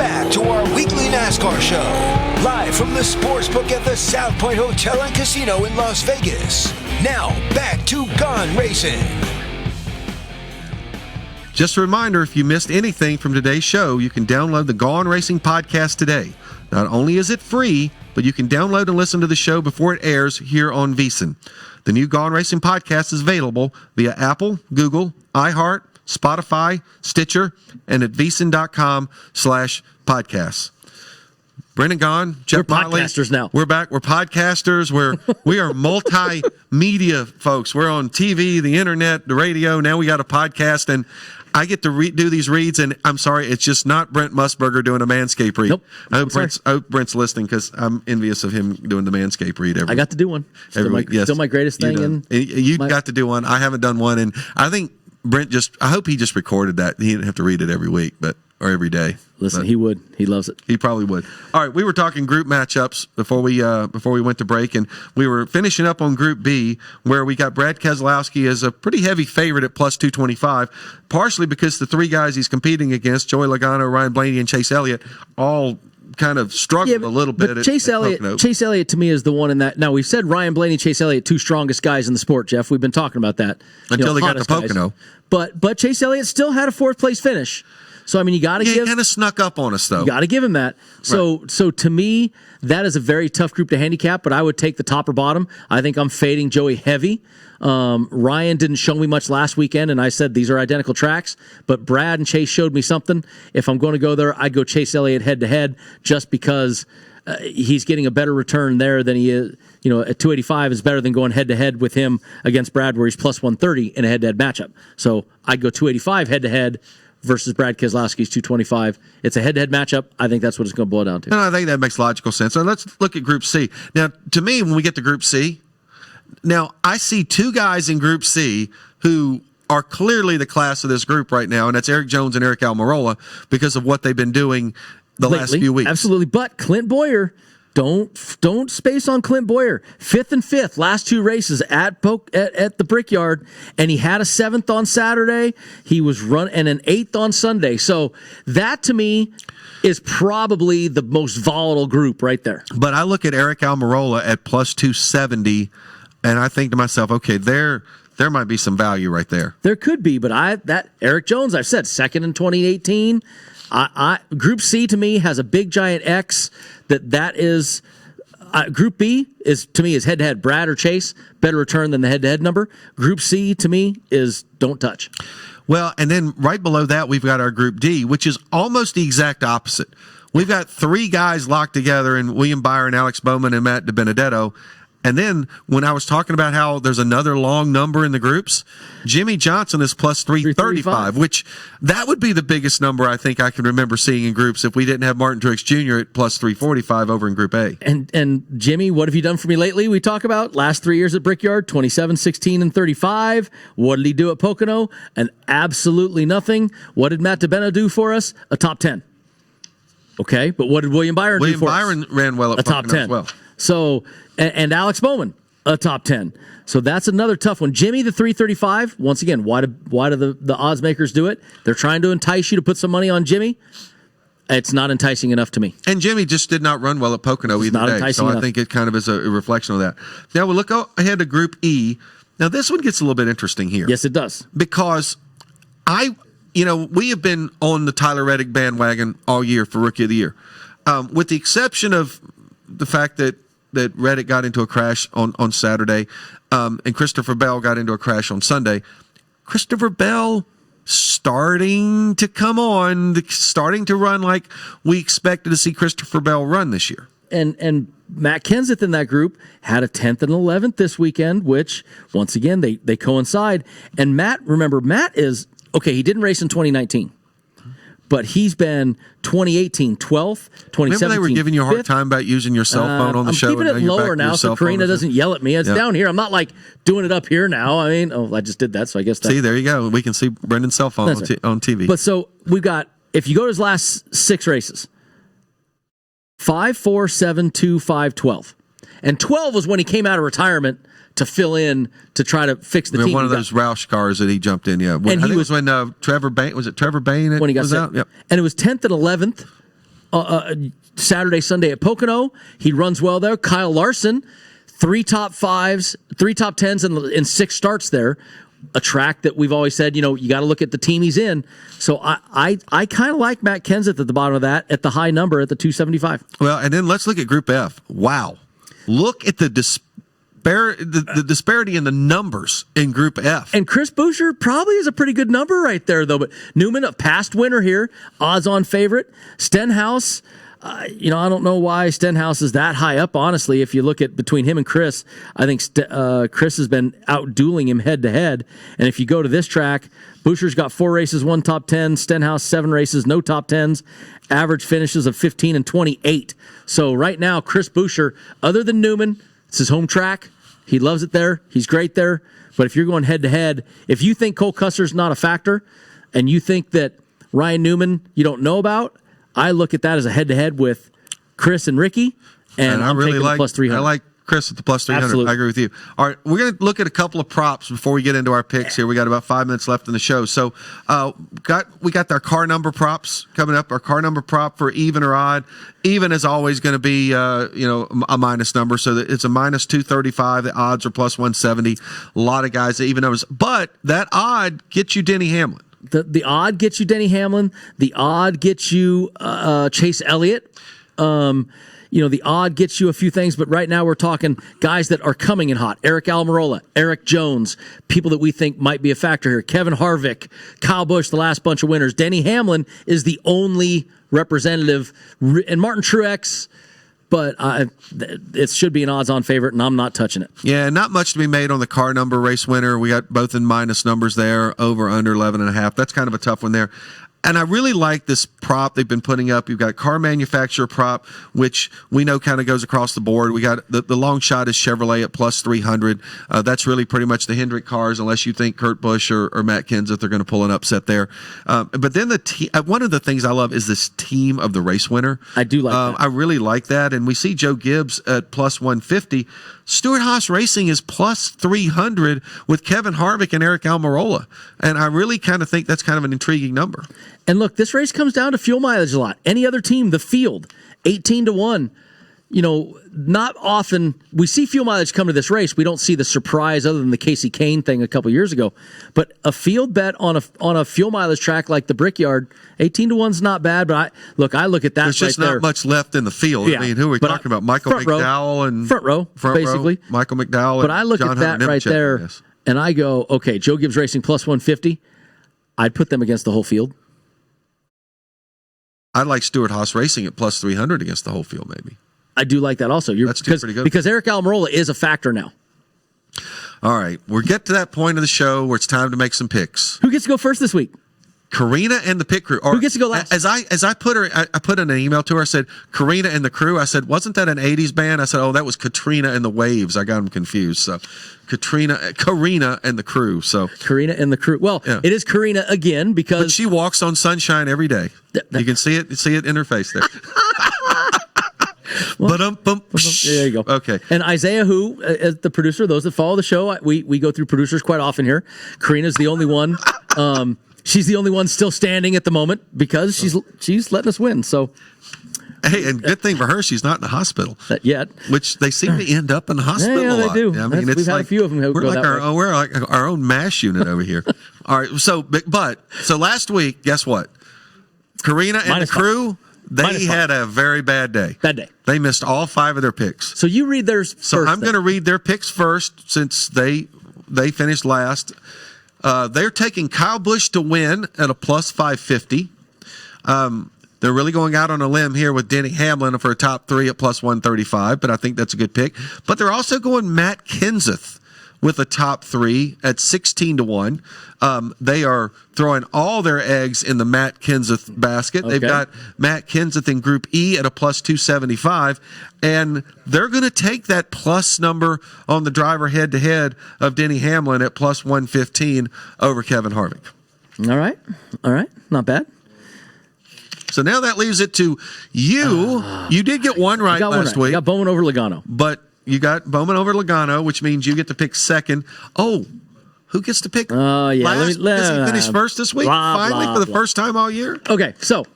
back to our weekly NASCAR show, live from the sportsbook at the South Point Hotel and Casino in Las Vegas. Now, back to Gone Racin. Just a reminder, if you missed anything from today's show, you can download the Gone Racing podcast today. Not only is it free, but you can download and listen to the show before it airs here on VSiN. The new Gone Racing podcast is available via Apple, Google, iHeart, Spotify, Stitcher, and at vsin.com/podcasts. Brendan Gaughan, Jeff Motley. We're podcasters now. We're back. We're podcasters. We are multimedia folks. We're on TV, the internet, the radio. Now we got a podcast, and I get to do these reads, and I'm sorry, it's just not Brent Musburger doing a Manscaped read. Nope. I hope Brent's listening because I'm envious of him doing the Manscaped read every week. I got to do one. Every week. Yes. Still my greatest thing. You got to do one. I haven't done one, and I think Brent I hope he just recorded that. He didn't have to read it every week, or every day. Listen, he would. He loves it. He probably would. All right, we were talking group matchups before we went to break, and we were finishing up on Group B, where we got Brad Keselowski as a pretty heavy favorite at plus 225, partially because the three guys he's competing against, Joey Logano, Ryan Blaney, and Chase Elliott, all kind of struggled a little bit. But Chase Elliott to me is the one in that. Now we've said Ryan Blaney, Chase Elliott, two strongest guys in the sport. Jeff, we've been talking about that until they got to Pocono. But Chase Elliott still had a fourth place finish. So I mean, you got to give. He kind of snuck up on us, though. You got to give him that. So to me, that is a very tough group to handicap. But I would take the top or bottom. I think I'm fading Joey heavy. Ryan didn't show me much last weekend, and I said these are identical tracks. But Brad and Chase showed me something. If I'm going to go there, I'd go Chase Elliott head to head, just because he's getting a better return there than he is. At 285 is better than going head to head with him against Brad, where he's plus 130 in a head to head matchup. So I'd go 285 head to head versus Brad Keselowski's 225. It's a head-to-head matchup. I think that's what it's going to boil down to. And I think that makes logical sense. So let's look at Group C. Now, to me, when we get to Group C, now I see two guys in Group C who are clearly the class of this group right now, and that's Erik Jones and Aric Almirola because of what they've been doing last few weeks. Absolutely. But Clint Bowyer, don't space on Clint Bowyer. 5th and 5th, last two races at the Brickyard, and he had a 7th on Saturday. He was and an 8th on Sunday. So that to me is probably the most volatile group right there. But I look at Aric Almirola at plus 270, and I think to myself, okay, there might be some value right there. There could be, but Erik Jones, I've said, 2nd in 2018. Group C to me has a big giant X. That is Group B is to me is head to head. Brad or Chase, better return than the head to head number. Group C to me is don't touch. Well, and then right below that we've got our Group D, which is almost the exact opposite. We've got three guys locked together in William Byron, Alex Bowman, and Matt DiBenedetto. And then when I was talking about how there's another long number in the groups, Jimmy Johnson is plus 335, which that would be the biggest number I think I can remember seeing in groups if we didn't have Martin Truex Jr. at plus 345 over in Group A. And Jimmy, what have you done for me lately? We talk about last 3 years at Brickyard, 27, 16, and 35. What did he do at Pocono? And absolutely nothing. What did Matt DiBenedetto do for us? A top 10. Okay, but what did William Byron do for us? William Byron ran well at Pocono top 10 as well. So, and Alex Bowman, a top 10. So that's another tough one. Jimmy, the 335. Once again, why do the odds makers do it? They're trying to entice you to put some money on Jimmy. It's not enticing enough to me. And Jimmy just did not run well at Pocono either day. So I think it kind of is a reflection of that. Now we'll look ahead to Group E. Now this one gets a little bit interesting here. Yes, it does. Because we have been on the Tyler Reddick bandwagon all year for Rookie of the Year. With the exception of the fact that Reddick got into a crash on Saturday, and Christopher Bell got into a crash on Sunday. Christopher Bell starting to come on, starting to run like we expected to see Christopher Bell run this year. And Matt Kenseth in that group had a 10th and 11th this weekend, which, once again, they coincide. And Matt is, okay, he didn't race in 2019. But he's been 2018 12th, 2017 Remember they were giving you a hard 5th. time about using your cell phone on the show? I'm keeping it lower now so Karina doesn't yell at me. It's down here. I'm not like doing it up here now. I mean, I just did that, so I guess that. See, there you go. We can see Brendan's cell phone on TV. But so we've got, if you go to his last 6 races, 5, 4, 7, 2, 5, 12. And 12 was when he came out of retirement to fill in to try to fix the team. One of those Roush cars that he jumped in, yeah. I think it was when Trevor Bain, was it Trevor Bain when he got was out? Yep. And it was 10th and 11th Saturday, Sunday at Pocono. He runs well there. Kyle Larson, 3 top 5s, 3 top 10s, and 6 starts there. A track that we've always said, you got to look at the team he's in. So I kind of like Matt Kenseth at the bottom of that at the high number at the 275. Well, and then let's look at Group F. Wow. Look at the disparity in the numbers in Group F. And Chris Buescher probably is a pretty good number right there, though. But Newman, a past winner here, odds-on favorite. Stenhouse, I don't know why Stenhouse is that high up, honestly. If you look at between him and Chris, I think Chris has been out-dueling him head-to-head. And if you go to this track, Buescher's got 4 races, 1 top 10. Stenhouse, 7 races, no top 10s. Average finishes of 15 and 28. So right now, Chris Buescher, other than Newman, it's his home track. He loves it there. He's great there. But if you're going head-to-head, if you think Cole Custer's not a factor and you think that Ryan Newman you don't know about, I look at that as a head-to-head with Chris and Ricky, and I'm really taking the plus 300. I like Chris at the plus 300. Absolutely. I agree with you. All right, we're going to look at a couple of props before we get into our picks here. We got about 5 minutes left in the show. So we got our car number props coming up. Our car number prop for even or odd. Even is always going to be a minus number, so that it's a minus 235. The odds are plus 170. A lot of guys that even numbers, but that odd gets you Denny Hamlin. The odd gets you Denny Hamlin. The odd gets you Chase Elliott. The odd gets you a few things, but right now we're talking guys that are coming in hot. Aric Almirola, Erik Jones, people that we think might be a factor here. Kevin Harvick, Kyle Busch, the last bunch of winners. Denny Hamlin is the only representative, and Martin Truex, but it should be an odds-on favorite, and I'm not touching it. Yeah, not much to be made on the car number race winner. We got both in minus numbers there, over, under 11.5. That's kind of a tough one there. And I really like this prop they've been putting up. You've got car manufacturer prop, which we know kind of goes across the board. We got the long shot is Chevrolet at plus 300. That's really pretty much the Hendrick cars, unless you think Kurt Busch or Matt Kenseth are going to pull an upset there. But then one of the things I love is this team of the race winner. I do like that. I really like that. And we see Joe Gibbs at plus 150. Stewart-Haas Racing is plus 300 with Kevin Harvick and Aric Almirola. And I really kind of think that's kind of an intriguing number. And look, this race comes down to fuel mileage a lot. Any other team, the field, 18-1. Not often we see fuel mileage come to this race. We don't see the surprise other than the Casey Kane thing a couple years ago. But a field bet on a fuel mileage track like the Brickyard, 18-1's not bad. But I look at that. There's just not much left in the field. Yeah. I mean, who are we talking about? Michael McDowell and front row, basically. Michael McDowell. But I look John at that Hunter right Nemechek, there, and I go, okay, Joe Gibbs Racing plus 150. I'd put them against the whole field. I like Stewart-Haas Racing at plus 300 against the whole field, maybe. I do like that also. That's pretty good. Because Aric Almirola is a factor now. All right. We'll get to that point of the show where it's time to make some picks. Who gets to go first this week? Karina and the pit crew. Who gets to go last? As I put in an email to her, I said, Karina and the crew. I said, wasn't that an 80s band? I said, oh, that was Katrina and the Waves. I got them confused. So Karina and the crew. So Karina and the crew. Well, yeah. It is Karina again because but she walks on sunshine every day. You can see it in her face there. Well, there you go. Okay. And Isaiah, who, as the producer, those that follow the show, we go through producers quite often here. Karina's the only one. She's the only one still standing at the moment because she's letting us win. So, hey, and good thing for her, she's not in the hospital yet. Which they seem to end up in the hospital. Yeah, a lot. they do. I mean, we've had a few of them. Who we're go like we're like our own MASH unit over here. All right. So last week, guess what? Karina and the crew. They had a very bad day. Bad day. They missed all 5 of their picks. So you read theirs first. So I'm going to read their picks first since they finished last. They're taking Kyle Busch to win at a plus 550. They're really going out on a limb here with Denny Hamlin for a top 3 at plus 135, but I think that's a good pick. But they're also going Matt Kenseth with a top 3 at 16-1. They are throwing all their eggs in the Matt Kenseth basket. Okay. They've got Matt Kenseth in Group E at a plus 275, and they're going to take that plus number on the driver head-to-head of Denny Hamlin at plus 115 over Kevin Harvick. All right. Not bad. So now that leaves it to you. You did get one right last week. You got Bowman over Logano. But you got Bowman over Logano, which means you get to pick second. Oh, who gets to pick last? Does he finish first this week? Finally, for the first time all year? Okay, so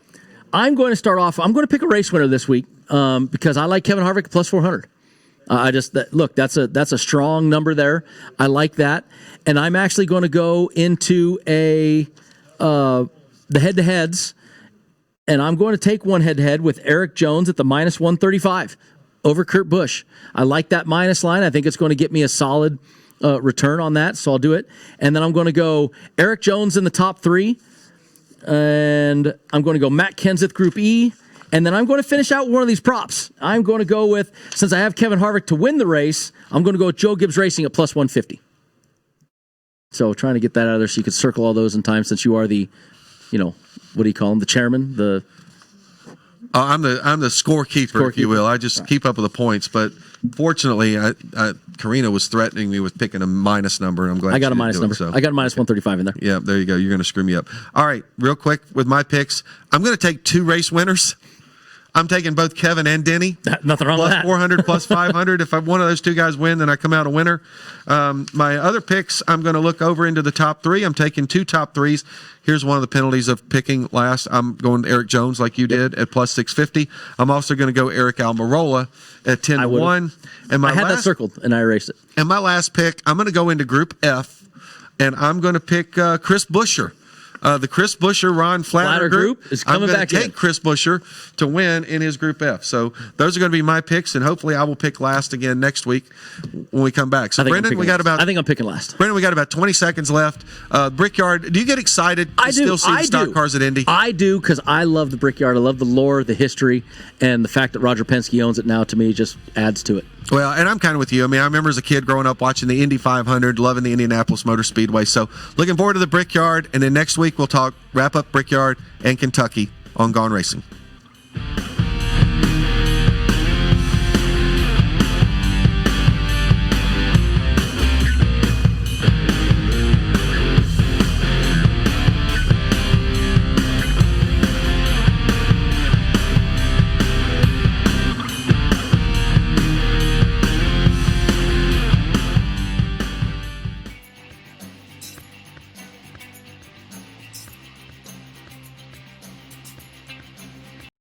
I'm going to start off. I'm going to pick a race winner this week because I like Kevin Harvick plus 400. Look, that's a strong number there. I like that, and I'm actually going to go into the head-to-heads, and I'm going to take one head-to-head with Erik Jones at the minus 135 over Kurt Busch. I like that minus line. I think it's going to get me a solid return on that, so I'll do it. And then I'm going to go Erik Jones in the top 3, and I'm going to go Matt Kenseth Group E. And then I'm going to finish out one of these props. I'm going to go with, since I have Kevin Harvick to win the race, I'm going to go with Joe Gibbs Racing at plus 150. So trying to get that out of there so you could circle all those in time since you are the, what do you call him, the chairman? I'm the scorekeeper, if you will. I just keep up with the points. But fortunately, Karina was threatening me with picking a minus number, and I'm glad I got a she minus didn't number. do it, so. I got a minus 135 in there. Yeah, there you go. You're going to screw me up. All right, real quick with my picks. I'm going to take 2 race winners. I'm taking both Kevin and Denny. Nothing wrong with that. Plus 400, plus 500. If one of those 2 guys win, then I come out a winner. My other picks, I'm going to look over into the top 3. I'm taking 2 top 3s. Here's one of the penalties of picking last. I'm going Erik Jones like you did at plus 650. I'm also going to go Eric Almirola at 10-1. And I had that circled, and I erased it. And my last pick, I'm going to go into Group F, and I'm going to pick Chris Buescher. The Chris Buescher, Ron Flatter group is coming back in. I'm going to take Chris Buescher to win in his Group F. So those are going to be my picks, and hopefully I will pick last again next week when we come back. So, Brendan, I think I'm picking last. Brendan, we got about 20 seconds left. Brickyard, do you get excited to still see stock cars at Indy? I do, because I love the Brickyard. I love the lore, the history, and the fact that Roger Penske owns it now, to me, just adds to it. Well, and I'm kind of with you. I mean, I remember as a kid growing up watching the Indy 500, loving the Indianapolis Motor Speedway. So looking forward to the Brickyard. And then next week we'll wrap up Brickyard and Kentucky on Gone Racing.